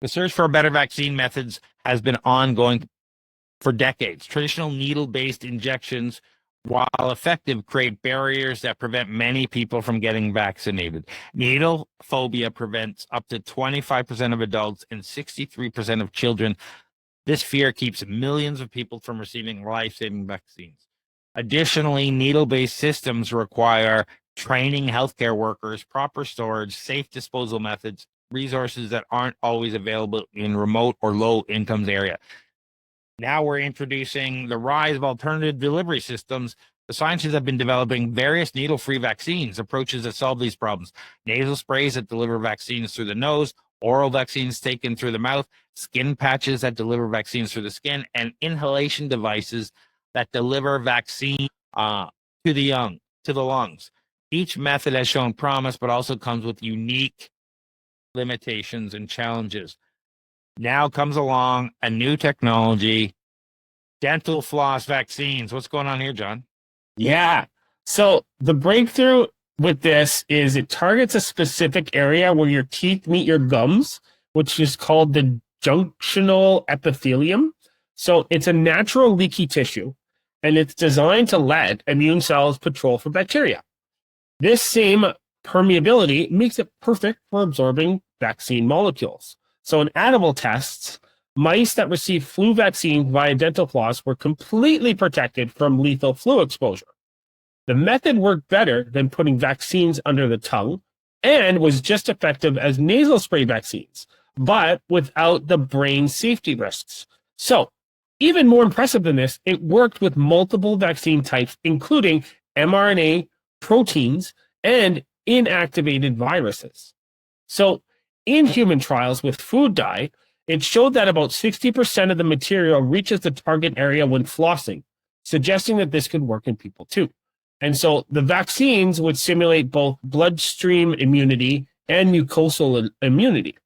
The search for better vaccine methods has been ongoing for decades. Traditional needle-based injections, while effective, create barriers that prevent many people from getting vaccinated. Needle phobia prevents up to 25% of adults and 63% of children. This fear keeps millions of people from receiving life-saving vaccines. Additionally, needle-based systems require training healthcare workers, proper storage, safe disposal methods, resources that aren't always available in remote or low-income areas. Now we're introducing the rise of alternative delivery systems. The scientists have been developing various needle-free vaccines, approaches that solve these problems. Nasal sprays that deliver vaccines through the nose, oral vaccines taken through the mouth, skin patches that deliver vaccines through the skin, and inhalation devices that deliver vaccine to the lungs. Each method has shown promise, but also comes with unique limitations and challenges. Now comes along a new technology, dental floss vaccines. What's going on here, John? Yeah. So the breakthrough with this is it targets a specific area where your teeth meet your gums, which is called the junctional epithelium. So it's a natural leaky tissue, and it's designed to let immune cells patrol for bacteria. This same permeability makes it perfect for absorbing vaccine molecules. So in animal tests, mice that received flu vaccine via dental floss were completely protected from lethal flu exposure. The method worked better than putting vaccines under the tongue and was just effective as nasal spray vaccines, but without the brain safety risks. So even more impressive than this, it worked with multiple vaccine types, including mRNA, proteins, and inactivated viruses. So in human trials with food dye, it showed that about 60% of the material reaches the target area when flossing, suggesting that this could work in people too. And so the vaccines would simulate both bloodstream immunity and mucosal immunity.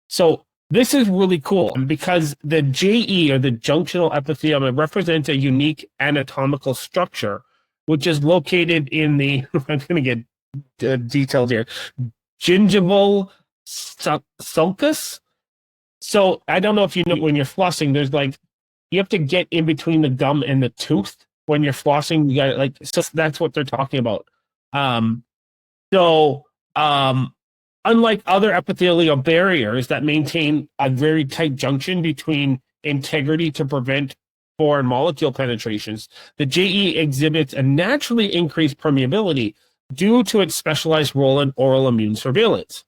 So this is really cool because the JE, or the junctional epithelium, represents a unique anatomical structure, which is located in the, I'm going to get detailed here, gingival sulcus. So I don't know if you know, when you're flossing, there's like, you have to get in between the gum and the tooth when you're flossing. You got like, so that's what they're talking about. Unlike other epithelial barriers that maintain a very tight junction between integrity to prevent foreign molecule penetrations, the JE exhibits a naturally increased permeability due to its specialized role in oral immune surveillance.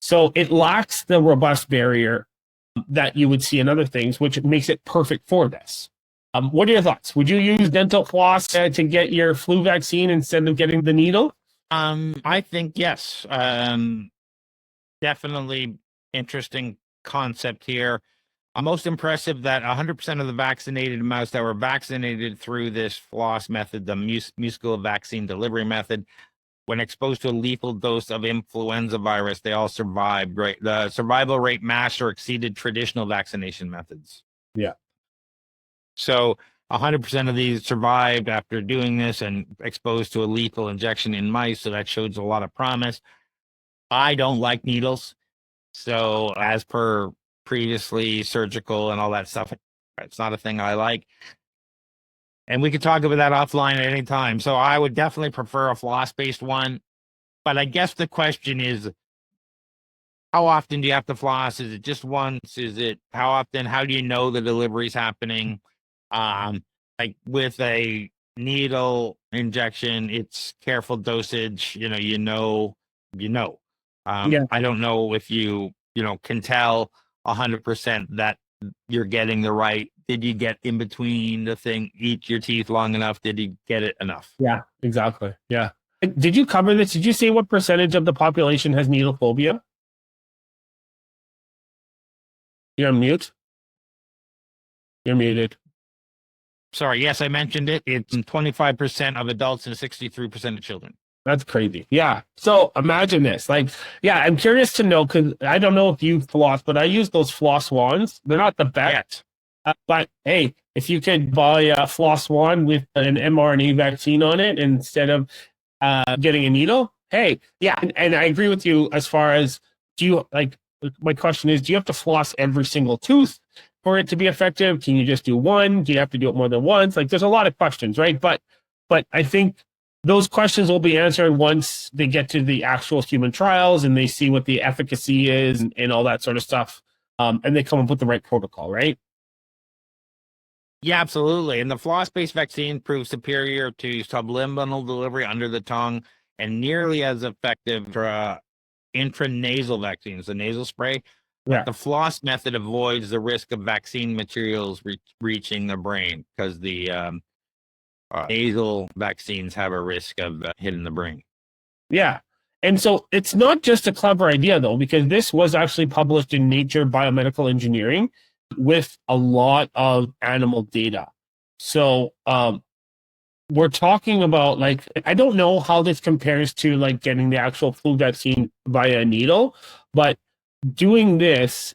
So it lacks the robust barrier that you would see in other things, which makes it perfect for this. What are your thoughts? Would you use dental floss to get your flu vaccine instead of getting the needle? I think yes. Definitely interesting concept here. Most impressive that 100% of the vaccinated mouse that were vaccinated through this floss method, the musical vaccine delivery method, when exposed to a lethal dose of influenza virus, they all survived. Right, the survival rate matched or exceeded traditional vaccination methods. Yeah. So 100% of these survived after doing this and exposed to a lethal injection in mice. So that shows a lot of promise. I don't like needles. So as per previously surgical and all that stuff, it's not a thing I like. And we could talk about that offline at any time. So I would definitely prefer a floss-based one. But I guess the question is, how often do you have to floss? Is it just once? Is it how often? How do you know the delivery is happening? Like with a needle injection, it's careful dosage. You know. Yeah. I don't know if you can tell 100% that you're getting the right. Did you get in between the thing, eat your teeth long enough? Did you get it enough? Yeah, exactly. Yeah. Did you cover this? Did you say what percentage of the population has needle phobia? You're on mute. You're muted. Sorry. Yes, I mentioned it. It's 25% of adults and 63% of children. That's crazy. Yeah. So imagine this. Like, yeah, I'm curious to know, because I don't know if you floss, but I use those floss wands. They're not the best. But hey, if you could buy a floss wand with an mRNA vaccine on it instead of getting a needle, hey, yeah. And I agree with you as far as, do you like, my question is, do you have to floss every single tooth for it to be effective? Can you just do one? Do you have to do it more than once? Like, there's a lot of questions, right? But I think those questions will be answered once they get to the actual human trials and they see what the efficacy is and all that sort of stuff. And they come up with the right protocol, right? Yeah, absolutely. And the floss-based vaccine proves superior to subliminal delivery under the tongue and nearly as effective for intranasal vaccines, the nasal spray. Yeah. But the floss method avoids the risk of vaccine materials reaching the brain because the nasal vaccines have a risk of hitting the brain. Yeah. And so it's not just a clever idea, though, because this was actually published in Nature Biomedical Engineering with a lot of animal data. So we're talking about, like, I don't know how this compares to like getting the actual flu vaccine via a needle, but doing this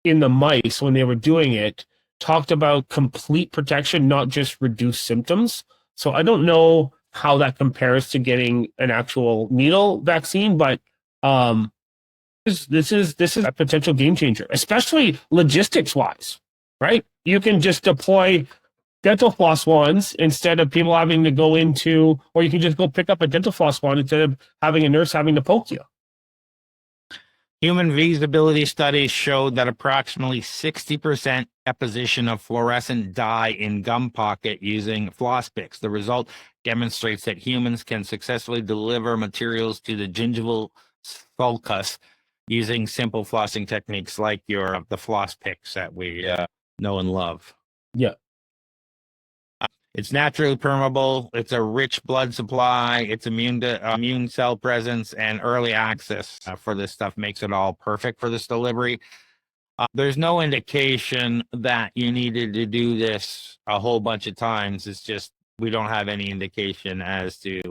in the mice when they were doing it talked about complete protection, not just reduced symptoms. So I don't know how that compares to getting an actual needle vaccine, but this is a potential game changer, especially logistics wise, right? You can just deploy dental floss wands instead of people having to go into, or you can just go pick up a dental floss wand instead of having a nurse having to poke you. Human feasibility studies showed that approximately 60% deposition of fluorescent dye in gum pocket using floss picks. The result demonstrates that humans can successfully deliver materials to the gingival sulcus using simple flossing techniques like the floss picks that we know and love. Yeah. It's naturally permeable. It's a rich blood supply. It's immune cell presence and early access for this stuff makes it all perfect for this delivery. There's no indication that you needed to do this a whole bunch of times. It's just we don't have any indication as to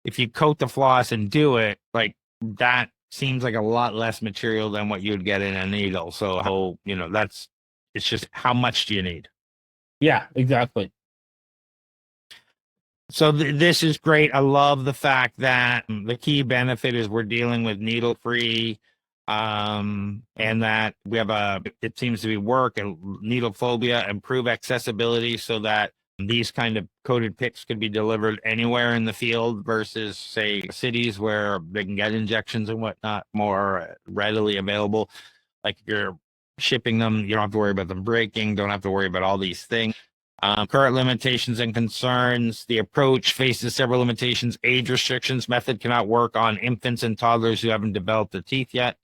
if you coat the floss and do it, like that seems like a lot less material than what you'd get in a needle. So, it's just how much do you need? Yeah, exactly. So this is great. I love the fact that the key benefit is we're dealing with needle-free, and that we have it seems to be work and needle phobia, improve accessibility so that these kind of coated picks could be delivered anywhere in the field versus, say, cities where they can get injections and whatnot more readily available. Like if you're shipping them, you don't have to worry about them breaking, don't have to worry about all these things. Current limitations and concerns. The approach faces several limitations. Age restrictions. Method cannot work on infants and toddlers who haven't developed the teeth yet.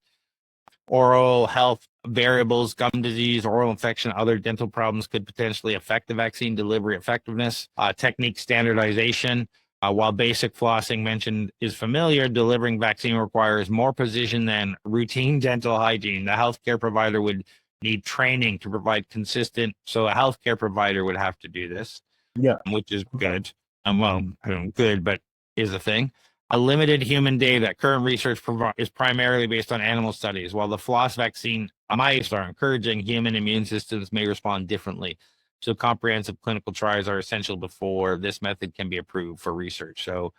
Oral health variables, gum disease, oral infection, other dental problems could potentially affect the vaccine delivery effectiveness. Technique standardization. While basic flossing mentioned is familiar, delivering vaccine requires more precision than routine dental hygiene. The healthcare provider would need training to provide consistent. So a healthcare provider would have to do this, Yeah. which is good. Good, but is a thing. A limited human data. Current research is primarily based on animal studies. While the floss vaccine mice are encouraging, human immune systems may respond differently. So comprehensive clinical trials are essential before this method can be approved for research. So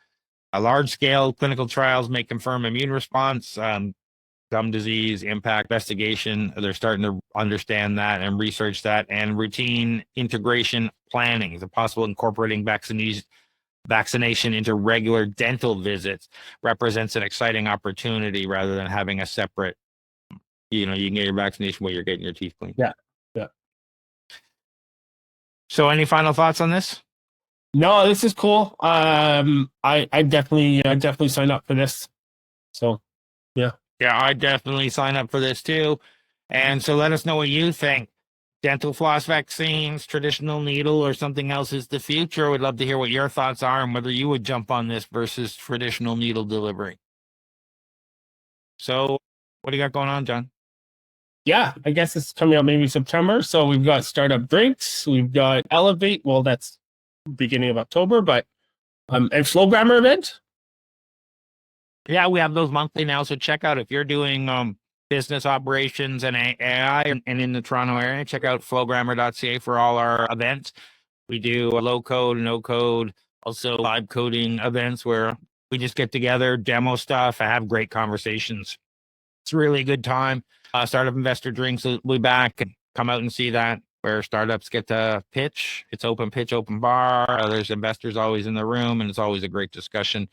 a large-scale clinical trials may confirm immune response, gum disease impact investigation. They're starting to understand that and research that, and routine integration planning, the possible incorporating vaccination into regular dental visits represents an exciting opportunity rather than having a separate, you can get your vaccination while you're getting your teeth cleaned. Yeah. Yeah. So any final thoughts on this? No, this is cool. I definitely sign up for this. So, yeah. Yeah, I definitely sign up for this too. And so let us know what you think. Dental floss vaccines, traditional needle, or something else is the future. We'd love to hear what your thoughts are and whether you would jump on this versus traditional needle delivery. So what do you got going on, John? Yeah, I guess it's coming out maybe September. So we've got startup drinks, we've got Elevate. Well, that's beginning of October, but and Flowgrammer event. Yeah, we have those monthly now. So check out if you're doing business operations and AI and in the Toronto area, check out flowgrammer.ca for all our events. We do a low code, no code, also live coding events where we just get together, demo stuff, and have great conversations. It's really a good time. Startup Investor Drinks will be back. Come out and see that, where startups get to pitch. It's open pitch, open bar. There's investors always in the room, and it's always a great discussion.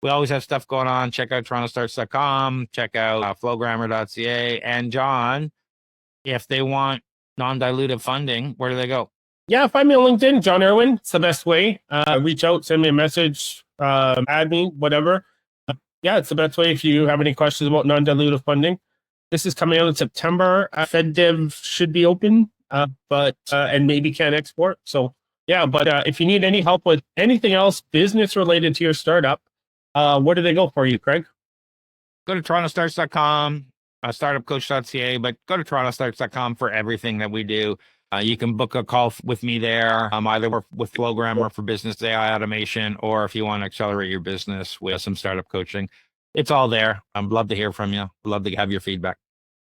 We always have stuff going on. Check out torontostarts.com. Check out flowgrammer.ca. And John, if they want non-dilutive funding, where do they go? Yeah, find me on LinkedIn, John Irwin. It's the best way. Reach out, send me a message, add me, whatever. Yeah, it's the best way if you have any questions about non-dilutive funding. This is coming out in September. FedDev should be open, but and maybe can export. So yeah, but if you need any help with anything else business related to your startup, where do they go for you, Craig? Go to torontostarts.com, startupcoach.ca, but go to torontostarts.com for everything that we do. You can book a call with me there, either with Flowgrammer for business AI automation, or if you want to accelerate your business with some startup coaching. It's all there. I'd love to hear from you. Love to have your feedback.